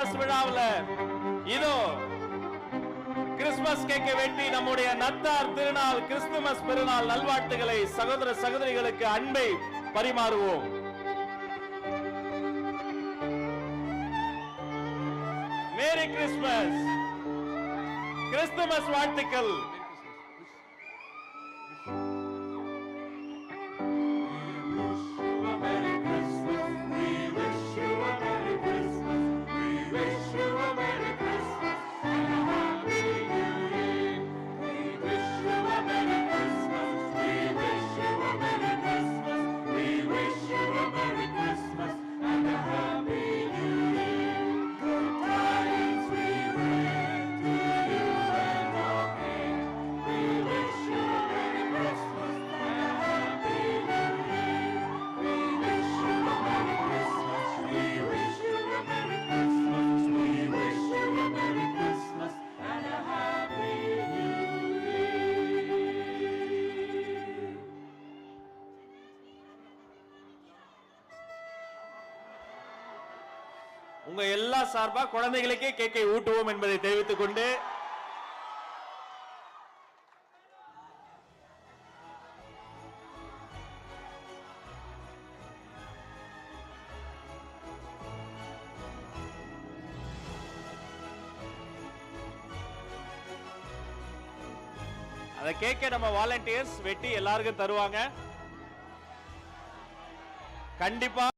Christmas விழாவில் இதோ Christmas கேக்கை வெட்டி நம்முடைய நத்தார் திருநாள் கிறிஸ்துமஸ் பெருநாள் நல்வாழ்த்துக்களை சகோதர சகோதரிகளுக்கு அன்பை பரிமாறுவோம். மேரி கிறிஸ்துமஸ், கிறிஸ்துமஸ் வாழ்த்துக்கள். உங்க எல்லா சார்பா குழந்தைகளுக்கே கேக்கை ஊட்டுவோம் என்பதை தெரிவித்துக் கொண்டு அந்த கேக்கை நம்ம வாலண்டியர்ஸ் வெட்டி எல்லாருக்கும் தருவாங்க. கண்டிப்பா